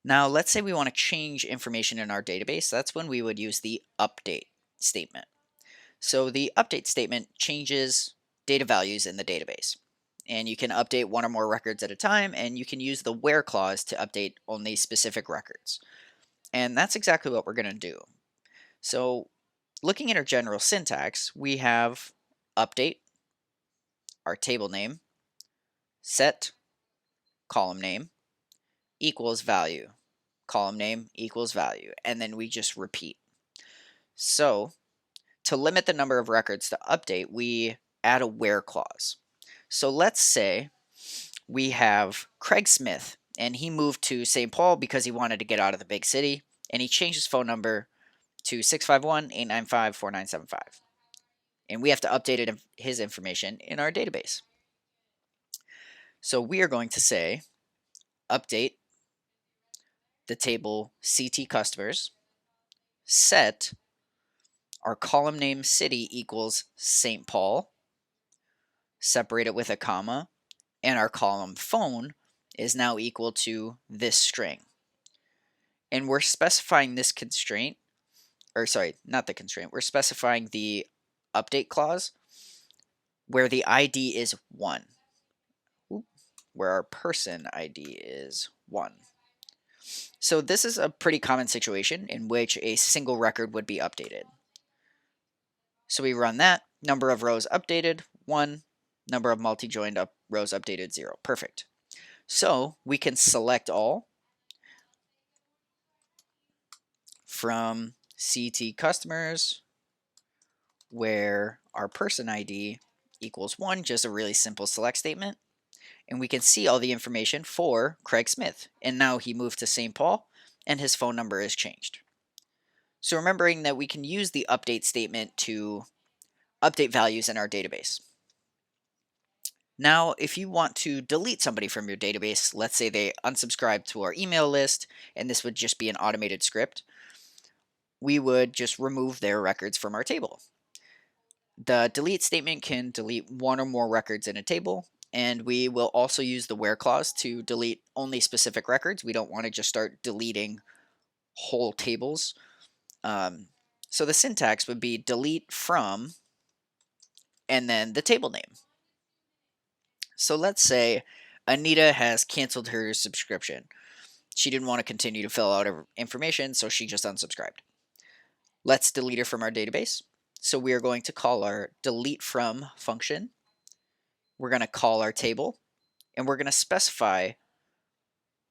Now, let's say we want to change information in our database. That's when we would use the update statement. So the update statement changes data values in the database. And you can update one or more records at a time, and you can use the where clause to update only specific records. And that's exactly what we're going to do. So looking at our general syntax, we have update, our table name, set, column name, equals value, column name equals value, and then we just repeat. So to limit the number of records to update, we add a where clause. So let's say we have Craig Smith, and he moved to St. Paul because he wanted to get out of the big city, and he changed his phone number to 651-895-4975. And we have to update his information in our database. So we are going to say update the table CT customers, set our column name city equals St. Paul, separate it with a comma, and our column phone is now equal to this string. And we're specifying this constraint, or sorry, not the constraint, we're specifying the update clause where the ID is 1, where our person ID is 1. So this is a pretty common situation in which a single record would be updated. So we run that, number of rows updated, 1, number of multi-joined rows updated, 0. Perfect. So we can select all from CT customers where our person ID equals 1, just a really simple select statement. And we can see all the information for Craig Smith. And now he moved to St. Paul and his phone number is changed. So remembering that we can use the update statement to update values in our database. Now, if you want to delete somebody from your database, let's say they unsubscribe to our email list, and this would just be an automated script, we would just remove their records from our table. The delete statement can delete one or more records in a table, and we will also use the where clause to delete only specific records. We don't want to just start deleting whole tables. So the syntax would be delete from, and then the table name. So let's say Anita has canceled her subscription. She didn't want to continue to fill out her information, so she just unsubscribed. Let's delete her from our database. So we are going to call our delete from function. We're going to call our table, and we're going to specify,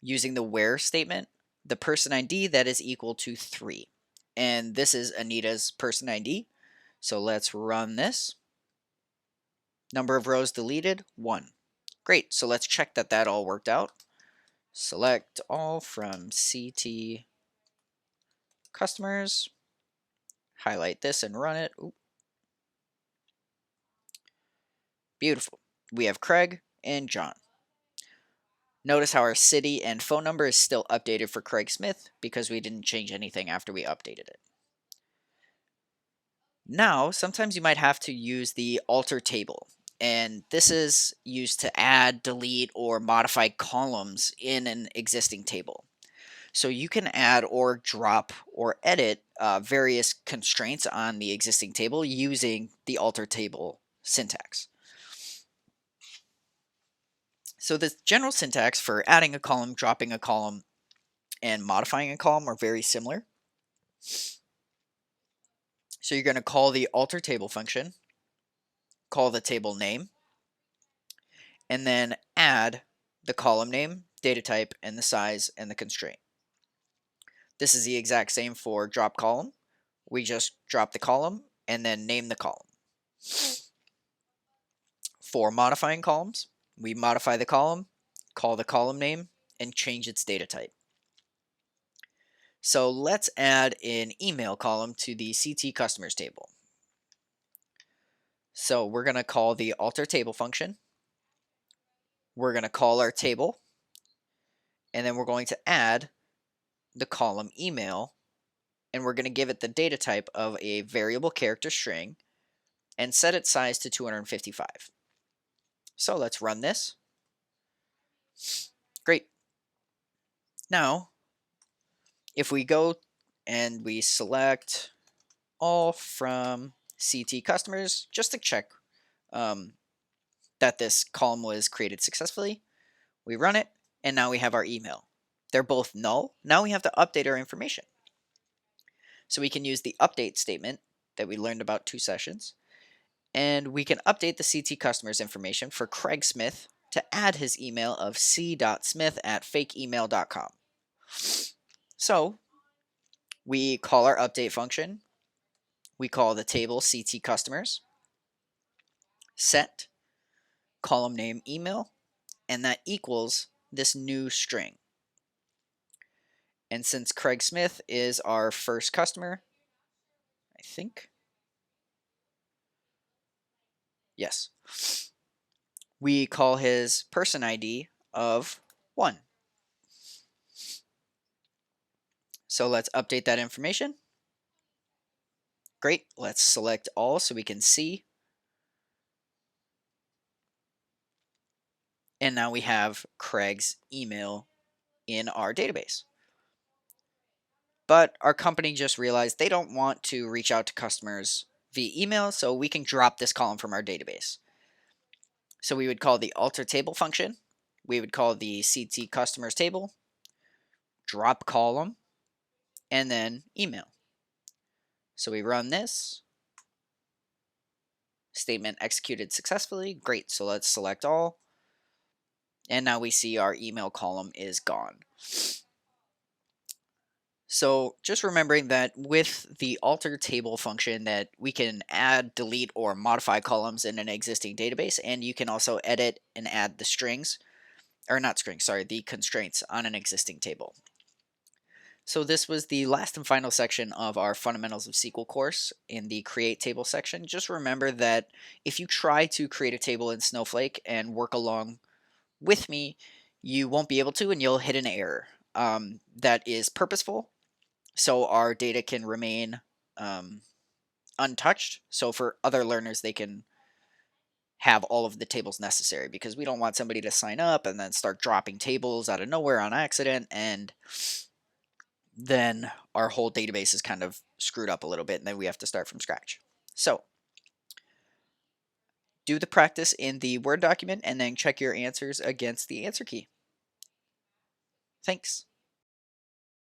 using the where statement, the person ID that is equal to 3. And this is Anita's person ID. So let's run this. Number of rows deleted, 1. Great, so let's check that that all worked out. Select all from CT customers. Highlight this and run it. Ooh. Beautiful. We have Craig and John. Notice how our city and phone number is still updated for Craig Smith because we didn't change anything after we updated it. Now, sometimes you might have to use the alter table. And this is used to add, delete, or modify columns in an existing table. So you can add or drop or edit various constraints on the existing table using the alter table syntax. So the general syntax for adding a column, dropping a column, and modifying a column are very similar. So you're going to call the alter table function, call the table name, and then add the column name, data type, and the size and the constraint. This is the exact same for drop column. We just drop the column and then name the column. For modifying columns, we modify the column, call the column name, and change its data type. So let's add an email column to the CT customers table. So we're going to call the alter table function. We're going to call our table, and then we're going to add the column email, and we're going to give it the data type of a variable character string and set its size to 255. So let's run this. Great. Now, if we go and we select all from CT customers, just to check that this column was created successfully, we run it, and now we have our email. They're both null. Now we have to update our information. So we can use the update statement that we learned about 2 sessions, and we can update the CT customer's information for Craig Smith to add his email of c.smith@fakeemail.com. So we call our update function. We call the table CT customers, set, column name email, and that equals this new string. And since Craig Smith is our first customer, I think, yes, we call his person ID of 1. So let's update that information. Great, let's select all so we can see. And now we have Craig's email in our database. But our company just realized they don't want to reach out to customers via email, so we can drop this column from our database. So we would call the alter table function. We would call the CT customers table, drop column, and then email. So we run this. Statement executed successfully. Great, so let's select all. And now we see our email column is gone. So just remembering that with the alter table function that we can add, delete, or modify columns in an existing database, and you can also edit and add the strings, or not strings, sorry, the constraints on an existing table. So this was the last and final section of our Fundamentals of SQL course in the Create Table section. Just remember that if you try to create a table in Snowflake and work along with me, you won't be able to, and you'll hit an error. That is purposeful, so our data can remain untouched. So for other learners, they can have all of the tables necessary, because we don't want somebody to sign up and then start dropping tables out of nowhere on accident, and then our whole database is kind of screwed up a little bit, and then we have to start from scratch. So do the practice in the Word document and then check your answers against the answer key. Thanks.